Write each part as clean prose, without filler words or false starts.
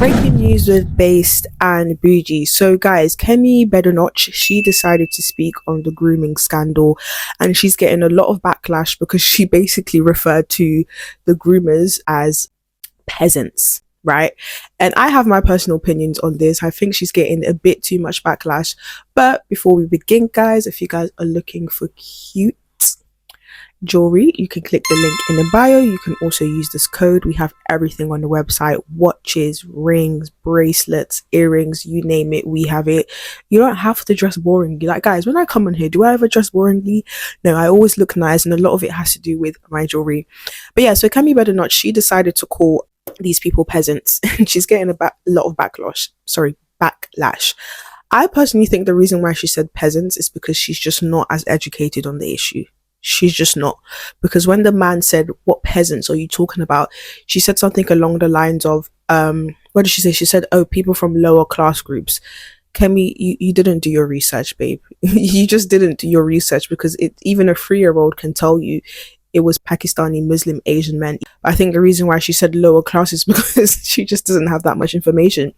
Breaking news with Based and Bougie. So guys, Kemi BADENOCH, she decided to speak on the grooming scandal, and she's getting a lot of backlash because she basically referred to the groomers as peasants, right? And I have my personal opinions on this. I think she's getting a bit too much backlash. But before we begin, guys, if you guys are looking for cute jewelry, you can click the link in the bio. You can also use this code. We have everything on the website: watches, rings, bracelets, earrings, you name it, we have it. You don't have to dress boringly. Like, guys, when I come on here, do I ever dress boringly? No, I always look nice, and a lot of it has to do with my jewelry. But yeah, so Kemi BADENOCH, she decided to call these people peasants, and she's getting a lot of backlash. I personally think the reason why she said peasants is because she's just not as educated on the issue. She's just not. Because when the man said, "What peasants are you talking about?" she said something along the lines of, what did she say? She said, "Oh, people from lower class groups." Kemi, you didn't do your research, babe. You just didn't do your research, because even a 3-year-old can tell you it was Pakistani, Muslim, Asian men. I think the reason why she said lower class is because she just doesn't have that much information.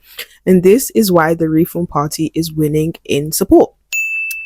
And this is why the Reform Party is winning in support.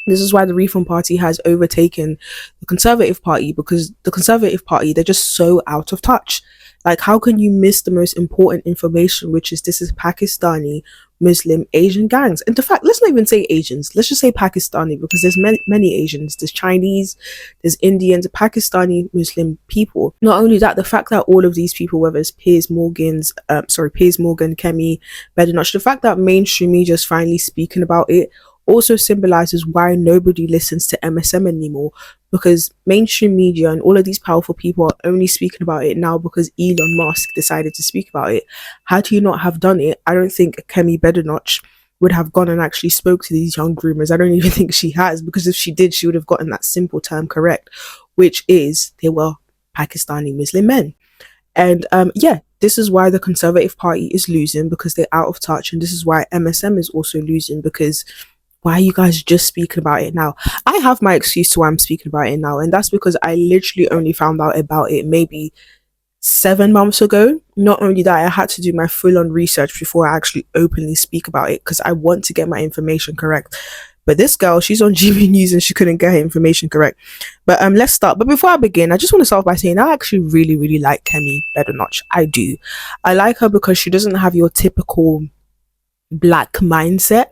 This is why the Reform Party has overtaken the Conservative Party, because the Conservative Party, they're just so out of touch. Like, how can you miss the most important information, which is this is Pakistani, Muslim, Asian gangs? And in fact, let's not even say Asians. Let's just say Pakistani, because there's many Asians. There's Chinese, there's Indians, Pakistani, Muslim people. Not only that, the fact that all of these people, whether it's Piers Morgan, Kemi BADENOCH, the fact that mainstream media is finally speaking about it also symbolizes why nobody listens to MSM anymore, because mainstream media and all of these powerful people are only speaking about it now because Elon Musk decided to speak about it. Had he not have done it, I don't think Kemi BADENOCH would have gone and actually spoke to these young groomers. I don't even think she has, because if she did, she would have gotten that simple term correct, which is they were Pakistani Muslim men. And this is why the Conservative Party is losing, because they're out of touch, and this is why MSM is also losing, because why are you guys just speaking about it now? I have my excuse to why I'm speaking about it now, and that's because I literally only found out about it maybe 7 months ago. Not only that, I had to do my full-on research before I actually openly speak about it, because I want to get my information correct. But this girl, she's on GB News and she couldn't get her information correct. But let's start. But before I begin, I just want to start off by saying I actually really, really like Kemi BADENOCH. I do. I like her because she doesn't have your typical black mindset.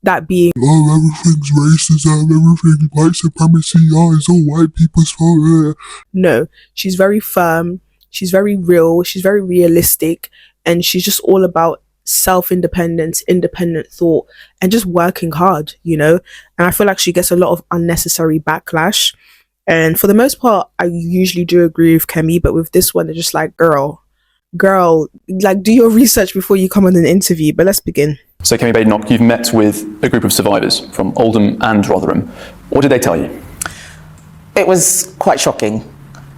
That being, oh, everything's racism, everything's white supremacy, oh, it's all white people's fault. No, she's very firm, she's very real, she's very realistic, and she's just all about self-independence, independent thought, and just working hard, you know? And I feel like she gets a lot of unnecessary backlash. And for the most part, I usually do agree with Kemi, but with this one, they're just like, girl, like, do your research before you come on an interview. But let's begin. So Kemi BADENOCH, you've met with a group of survivors from Oldham and Rotherham. What did they tell you? It was quite shocking.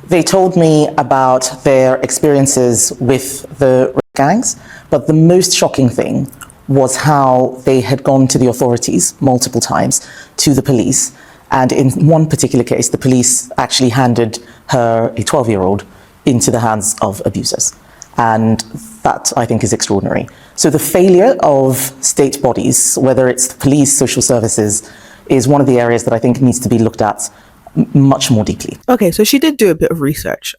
They told me about their experiences with the gangs, but the most shocking thing was how they had gone to the authorities multiple times, to the police, and in one particular case, the police actually handed her, a 12-year-old, into the hands of abusers. And that, I think, is extraordinary. So the failure of state bodies, whether it's the police, social services, is one of the areas that I think needs to be looked at much more deeply. Okay, so she did do a bit of research.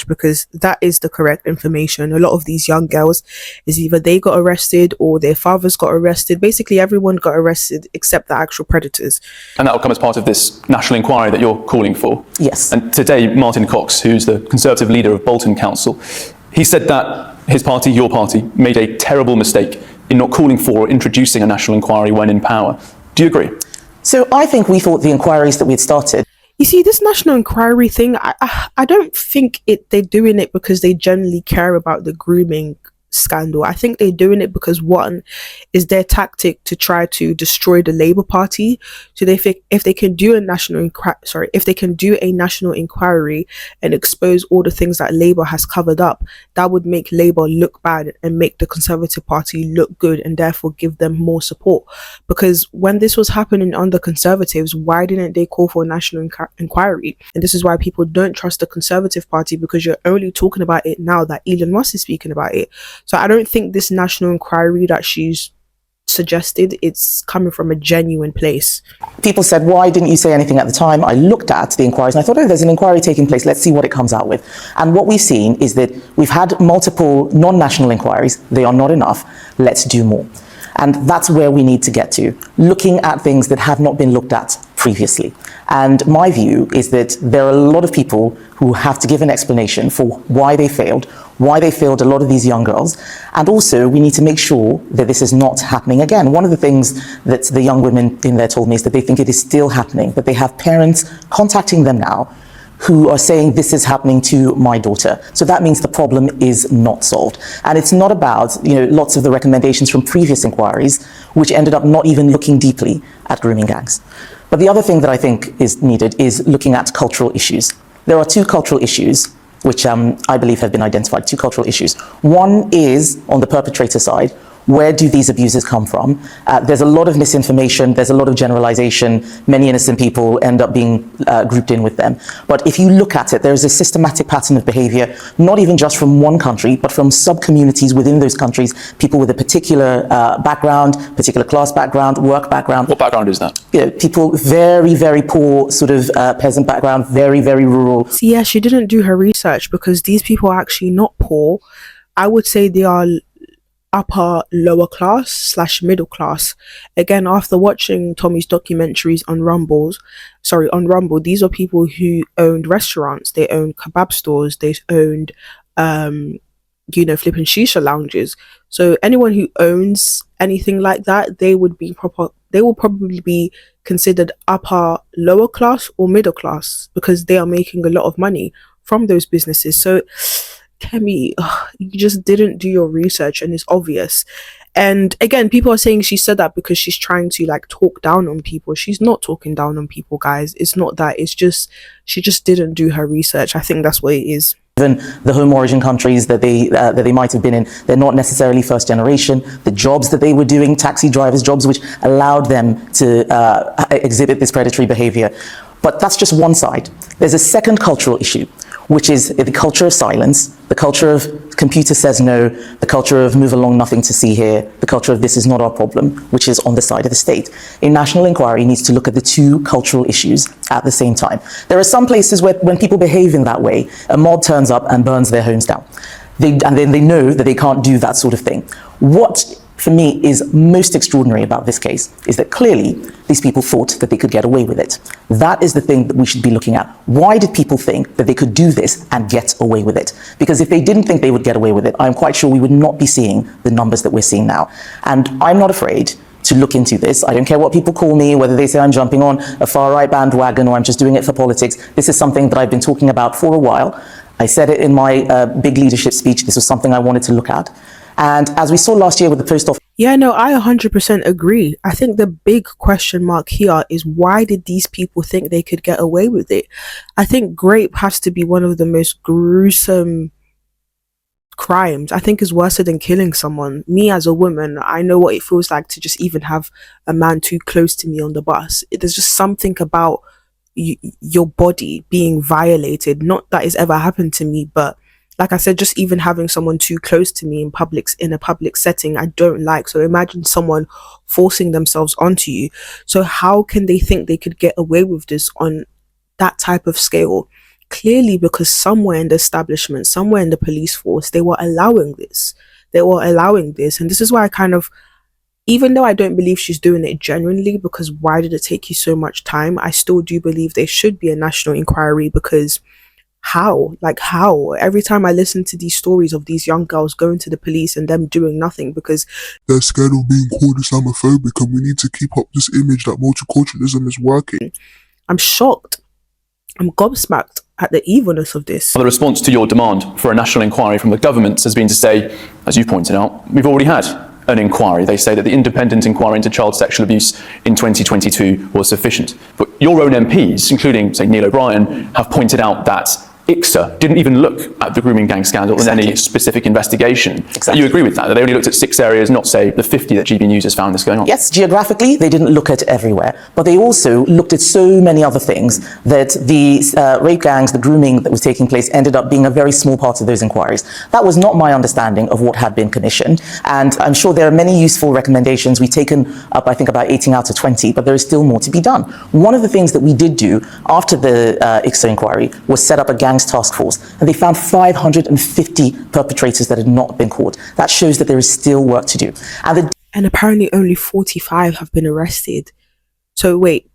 Because that is the correct information. A lot of these young girls is either they got arrested or their fathers got arrested. Basically, everyone got arrested except the actual predators. And that will come as part of this national inquiry that you're calling for. Yes. And today, Martin Cox, who's the Conservative leader of Bolton Council, he said that his party, your party, made a terrible mistake in not calling for or introducing a national inquiry when in power. Do you agree? So I think we thought the inquiries that we had started. You see, this national inquiry thing, I don't think they're doing it because they generally care about the grooming scandal. I think they're doing it because, one, is their tactic to try to destroy the Labour Party. So they think if they can do a national inquiry and expose all the things that Labour has covered up, that would make Labour look bad and make the Conservative Party look good, and therefore give them more support. Because when this was happening under Conservatives, why didn't they call for a national inquiry? And this is why people don't trust the Conservative Party, because you're only talking about it now that Elon Musk is speaking about it. So I don't think this national inquiry that she's suggested, it's coming from a genuine place. People said, why didn't you say anything at the time? I looked at the inquiries and I thought, oh, there's an inquiry taking place. Let's see what it comes out with. And what we've seen is that we've had multiple non-national inquiries. They are not enough. Let's do more. And that's where we need to get to, looking at things that have not been looked at previously. And my view is that there are a lot of people who have to give an explanation for why they failed a lot of these young girls. And also, we need to make sure that this is not happening again. One of the things that the young women in there told me is that they think it is still happening, that they have parents contacting them now who are saying, this is happening to my daughter. So that means the problem is not solved. And it's not about, lots of the recommendations from previous inquiries, which ended up not even looking deeply at grooming gangs. But the other thing that I think is needed is looking at cultural issues. There are two cultural issues which I believe have been identified, two cultural issues. One is on the perpetrator side. Where do these abuses come from? There's a lot of misinformation, there's a lot of generalization, many innocent people end up being grouped in with them. But if you look at it, there's a systematic pattern of behavior, not even just from one country, but from sub-communities within those countries, people with a particular background, particular class background, work background. What background is that? People very, very poor, sort of peasant background, very, very rural. See, yeah, she didn't do her research because these people are actually not poor. I would say they are upper lower class / middle class. Again, after watching Tommy's documentaries on Rumble, these are people who owned restaurants, they owned kebab stores, they owned flipping shisha lounges. So anyone who owns anything like that, they will probably be considered upper lower class or middle class because they are making a lot of money from those businesses. So Kemi, you just didn't do your research and it's obvious. And again, people are saying she said that because she's trying to talk down on people. She's not talking down on people, guys. It's not that. It's just she just didn't do her research. I think that's what it is. Even the home origin countries that they might have been in, they're not necessarily first generation. The jobs that they were doing, taxi drivers, jobs which allowed them to exhibit this predatory behavior. But that's just one side. There's a second cultural issue, which is the culture of silence, the culture of computer says no, the culture of move along, nothing to see here, the culture of this is not our problem, which is on the side of the state. A national inquiry needs to look at the two cultural issues at the same time. There are some places where when people behave in that way, a mob turns up and burns their homes down. And then they know that they can't do that sort of thing. What for me is most extraordinary about this case is that clearly these people thought that they could get away with it. That is the thing that we should be looking at. Why did people think that they could do this and get away with it? Because if they didn't think they would get away with it, I'm quite sure we would not be seeing the numbers that we're seeing now. And I'm not afraid to look into this. I don't care what people call me, whether they say I'm jumping on a far-right bandwagon or I'm just doing it for politics. This is something that I've been talking about for a while. I said it in my big leadership speech. This was something I wanted to look at. And as we saw last year with the post office. Yeah, no, I 100% agree. I think the big question mark here is why did these people think they could get away with it? I think rape has to be one of the most gruesome crimes. I think is worse than killing someone. Me as a woman, I know what it feels like to just even have a man too close to me on the bus. There's just something about your body being violated. Not that it's ever happened to me, but like I said, just even having someone too close to me in a public setting, I don't like. So imagine someone forcing themselves onto you. So how can they think they could get away with this on that type of scale? Clearly because somewhere in the establishment, somewhere in the police force, they were allowing this. And this is why I kind of, even though I don't believe she's doing it genuinely, because why did it take you so much time? I still do believe there should be a national inquiry because how? Every time I listen to these stories of these young girls going to the police and them doing nothing because they're scared of being called Islamophobic, and we need to keep up this image that multiculturalism is working. I'm shocked. I'm gobsmacked at the evilness of this. The response to your demand for a national inquiry from the government has been to say, as you pointed out, we've already had an inquiry. They say that the independent inquiry into child sexual abuse in 2022 was sufficient. But your own MPs, including, say, Neil O'Brien, have pointed out that ICSA didn't even look at the grooming gang scandal in any specific investigation. Exactly. You agree with that? That they only looked at 6 areas, not, say, the 50 that GB News has found this going on? Yes, geographically, they didn't look at everywhere, but they also looked at so many other things that the rape gangs, the grooming that was taking place ended up being a very small part of those inquiries. That was not my understanding of what had been commissioned, and I'm sure there are many useful recommendations. We've taken up, I think, about 18 out of 20, but there is still more to be done. One of the things that we did do after the ICSA inquiry was set up a gangs task force, and they found 550 perpetrators that had not been caught. That shows that there is still work to do. And apparently only 45 have been arrested. So wait,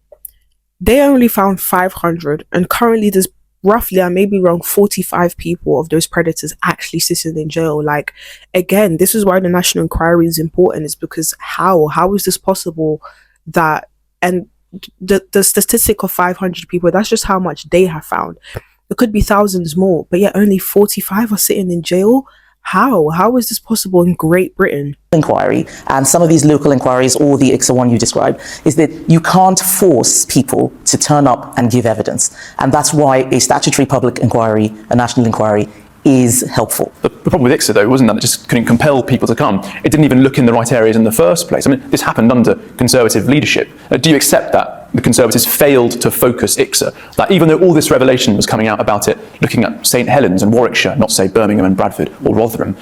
they only found 500, and currently there's roughly, I may be wrong, 45 people of those predators actually sitting in jail. Like, again, this is why the national inquiry is important, is because how is this possible that, and the statistic of 500 people, that's just how much they have found. There could be thousands more, but yet only 45 are sitting in jail. How is this possible in Great Britain? Inquiry, and some of these local inquiries, or the ICSA one you described, is that you can't force people to turn up and give evidence. And that's why a statutory public inquiry, a national inquiry, is helpful. The problem with ICSA, though, wasn't that it just couldn't compel people to come. It didn't even look in the right areas in the first place. I mean, this happened under Conservative leadership. Do you accept that the Conservatives failed to focus ICSA? That even though all this revelation was coming out about it, looking at St Helens and Warwickshire, not, say, Birmingham and Bradford or Rotherham,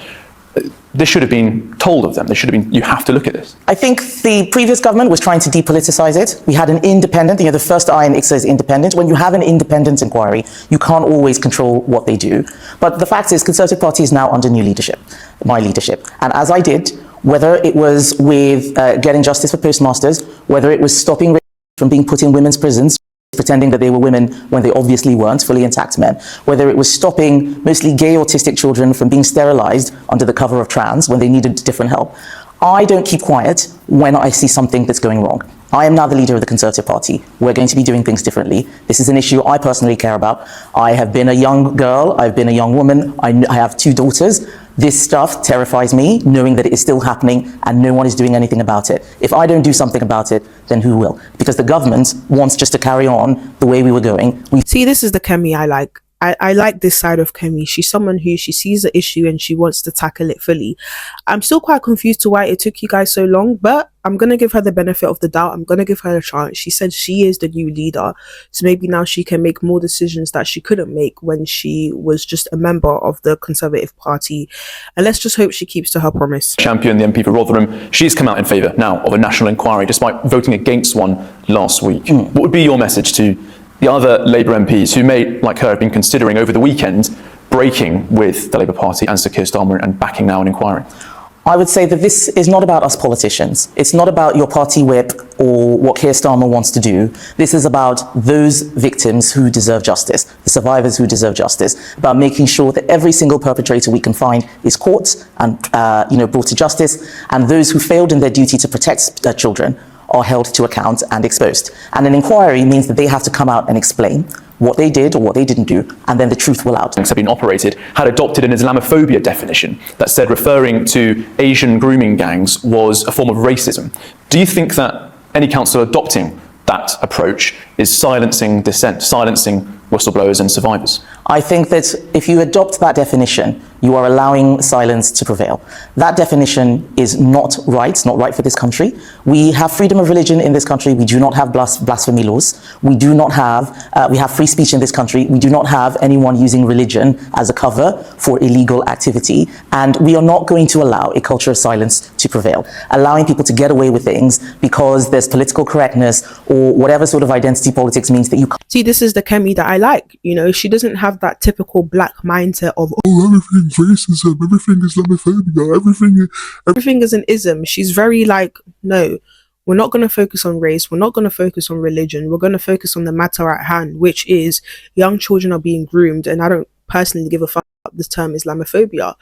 this should have been told of them. They should have been, you have to look at this. I think the previous government was trying to depoliticize it. We had an independent, the first eye in ICSA is independent. When you have an independent inquiry, you can't always control what they do. But the fact is, Conservative Party is now under new leadership, my leadership. And as I did, whether it was with getting justice for postmasters, whether it was stopping rape from being put in women's prisons, pretending that they were women when they obviously weren't, fully intact men, whether it was stopping mostly gay autistic children from being sterilized under the cover of trans when they needed different help. I don't keep quiet when I see something that's going wrong. I am now the leader of the Conservative Party. We're going to be doing things differently. This is an issue I personally care about. I have been a young girl. I've been a young woman. I have 2 daughters. This stuff terrifies me, knowing that it is still happening and no one is doing anything about it. If I don't do something about it, then who will? Because the government wants just to carry on the way we were going. See, this is the Kemi I like. I like this side of Kemi. She's someone who, she sees the issue and she wants to tackle it fully. I'm still quite confused to why it took you guys so long, but I'm going to give her the benefit of the doubt. I'm going to give her a chance. She said she is the new leader, so maybe now she can make more decisions that she couldn't make when she was just a member of the Conservative Party. And let's just hope she keeps to her promise. Champion, the MP for Rotherham, she's come out in favour now of a national inquiry, despite voting against one last week. What would be your message to the other Labour MPs who may, like her, have been considering over the weekend breaking with the Labour Party and Sir Keir Starmer and backing now an inquiry? I would say that this is not about us politicians. It's not about your party whip or what Keir Starmer wants to do. This is about those victims who deserve justice, the survivors who deserve justice, about making sure that every single perpetrator we can find is caught and brought to justice, and those who failed in their duty to protect their children are held to account and exposed. And an inquiry means that they have to come out and explain what they did or what they didn't do, and then the truth will out. Have been operated, had adopted an Islamophobia definition that said referring to Asian grooming gangs was a form of racism. Do you think that any council adopting that approach is silencing dissent, silencing whistleblowers and survivors? I think that if you adopt that definition, you are allowing silence to prevail. That definition is not right. It's not right for this country. We have freedom of religion in this country. We do not have blasphemy laws. We do not have, we have free speech in this country. We do not have anyone using religion as a cover for illegal activity. And we are not going to allow a culture of silence to prevail, allowing people to get away with things because there's political correctness or whatever sort of identity politics means that you can't. See, this is the Kemi that I like. You know, she doesn't have that typical black mindset of, Oh, everything's racism, everything is Islamophobia, everything is an ism. She's very like, no, we're not going to focus on race. We're not going to focus on religion. We're going to focus on the matter at hand, which is young children are being groomed. And I don't personally give a fuck about this term Islamophobia.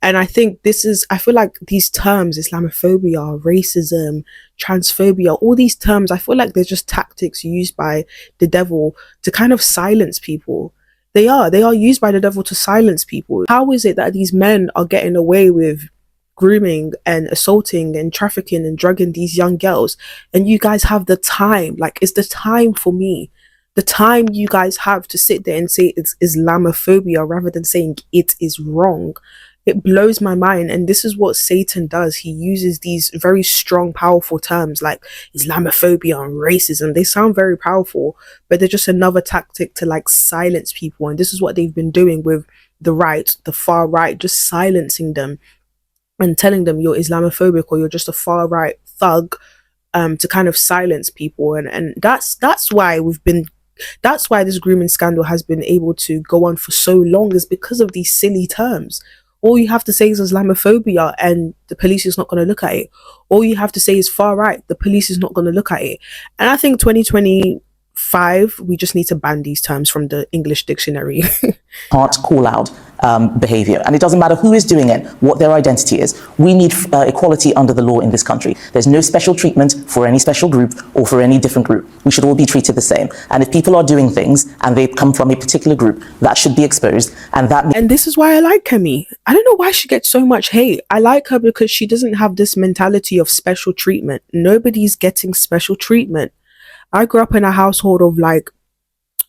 And I think I feel like these terms, Islamophobia, racism, transphobia, all these terms, I feel like they're just tactics used by the devil to kind of silence people. They are used by the devil to silence people. How is it that these men are getting away with grooming and assaulting and trafficking and drugging these young girls, and you guys have the time? Like, it's the time for me the time you guys have to sit there and say it's Islamophobia rather than saying it is wrong, it blows my mind. And this is what Satan does. He uses these very strong, powerful terms like Islamophobia and racism. They sound very powerful, but they're just another tactic to like silence people. And this is what they've been doing with the right, the far right, just silencing them and telling them you're Islamophobic or you're just a far right thug, to kind of silence people. And that's why this grooming scandal has been able to go on for so long, is because of these silly terms. All you have to say is Islamophobia and the police is not going to look at it. All you have to say is far right, the police is not going to look at it. And I think 2025, we just need to ban these terms from the English dictionary. Can't call out behavior. And it doesn't matter who is doing it, what their identity is. We need equality under the law in this country. There's no special treatment for any special group or for any different group. We should all be treated the same. And if people are doing things and they come from a particular group, that should be exposed. And this is why I like Kemi. I don't know why she gets so much hate. I like her because she doesn't have this mentality of special treatment. Nobody's getting special treatment. I grew up in a household of like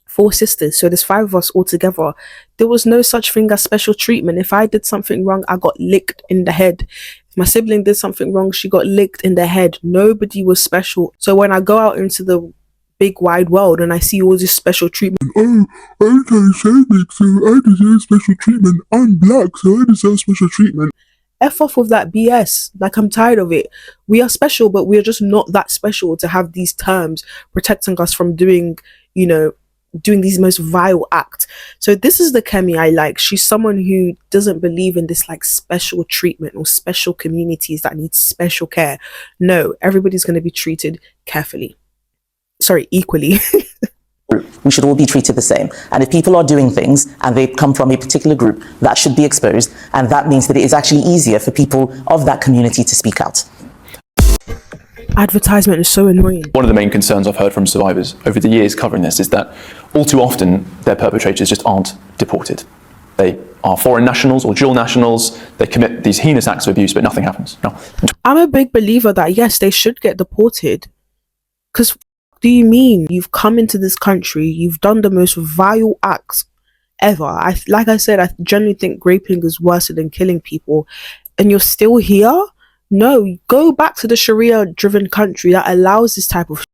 4 sisters, so there's 5 of us all together. There was no such thing as special treatment. If I did something wrong, I got licked in the head. If my sibling did something wrong, she got licked in the head. Nobody was special. So when I go out into the big wide world and I see all this special treatment, I'm transphobic, so I deserve special treatment. I'm black, so I deserve special treatment. F off with that BS. Like, I'm tired of it. We are special, but we are just not that special to have these terms protecting us from doing these most vile acts. So this is the Kemi I like. She's someone who doesn't believe in this like special treatment or special communities that need special care. No, everybody's going to be treated equally. we should all be treated the same. And if people are doing things and they come from a particular group, that should be exposed. And that means that it is actually easier for people of that community to speak out. Advertisement is so annoying. One of the main concerns I've heard from survivors over the years covering this is that all too often their perpetrators just aren't deported. They are foreign nationals or dual nationals. They commit these heinous acts of abuse, but nothing happens. No. I'm a big believer that yes, they should get deported. Because do you mean you've come into this country, you've done the most vile acts ever? I generally think raping is worse than killing people, and you're still here? No, go back to the Sharia-driven country that allows this type of.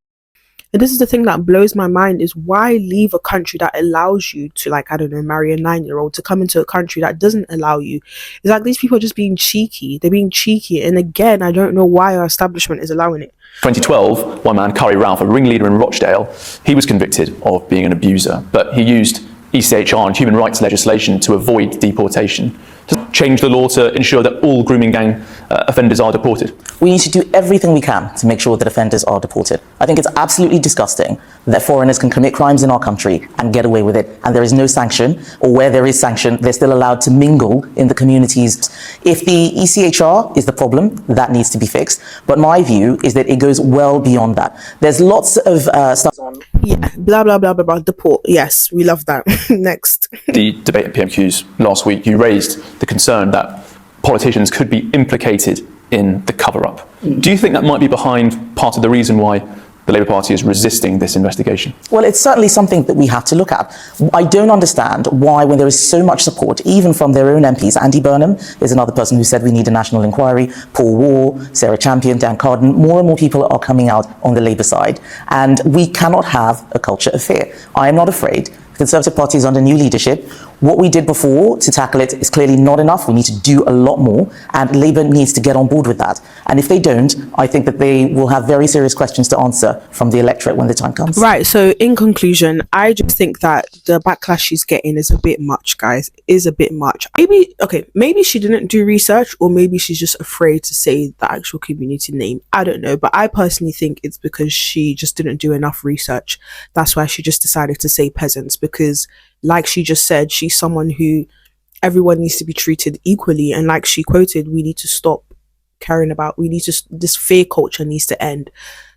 And this is the thing that blows my mind, is why leave a country that allows you to, like, I don't know, marry a 9-year-old to come into a country that doesn't allow you? It's like these people are just being cheeky. They're being cheeky. And again, I don't know why our establishment is allowing it. 2012, one man, Curry Ralph, a ringleader in Rochdale, he was convicted of being an abuser, but he used ECHR and human rights legislation to avoid deportation, to change the law to ensure that all grooming gang offenders are deported. We need to do everything we can to make sure that offenders are deported. I think it's absolutely disgusting that foreigners can commit crimes in our country and get away with it, and there is no sanction, or where there is sanction, they're still allowed to mingle in the communities. If the ECHR is the problem, that needs to be fixed. But my view is that it goes well beyond that. There's lots of stuff on. Yeah, blah, blah, blah, blah, blah, deport. Yes, we love that. Next. The debate at PMQs last week, you raised the concern that politicians could be implicated in the cover-up. Do you think that might be behind part of the reason why the Labour Party is resisting this investigation? Well, it's certainly something that we have to look at. I don't understand why, when there is so much support, even from their own MPs, Andy Burnham is another person who said we need a national inquiry, Paul Wall, Sarah Champion, Dan Carden, more and more people are coming out on the Labour side. And we cannot have a culture of fear. I am not afraid. The Conservative Party is under new leadership. What we did before to tackle it is clearly not enough. We need to do a lot more, and Labour needs to get on board with that. And if they don't, I think that they will have very serious questions to answer from the electorate when the time comes. Right, so in conclusion, I just think that the backlash she's getting is a bit much, guys. Is a bit much. Maybe she didn't do research, or maybe she's just afraid to say the actual community name. I don't know, but I personally think it's because she just didn't do enough research. That's why she just decided to say peasants, because like she just said, she's someone who everyone needs to be treated equally. And like she quoted, we need to stop caring about, this fear culture needs to end.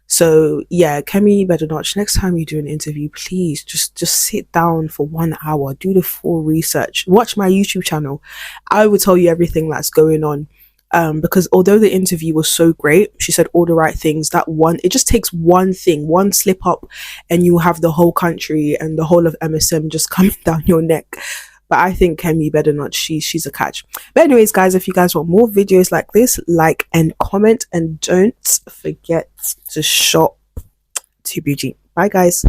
So yeah, Kemi BADENOCH, next time you do an interview, please just sit down for 1 hour, do the full research, watch my YouTube channel. I will tell you everything that's going on. because although the interview was so great, she said all the right things. It just takes one thing, one slip up, and you have the whole country and the whole of MSM just coming down your neck. But I think Kemi BADENOCH, she's a catch. But anyways, guys, if you guys want more videos like this, like and comment, and don't forget to shop to BG. Bye, guys.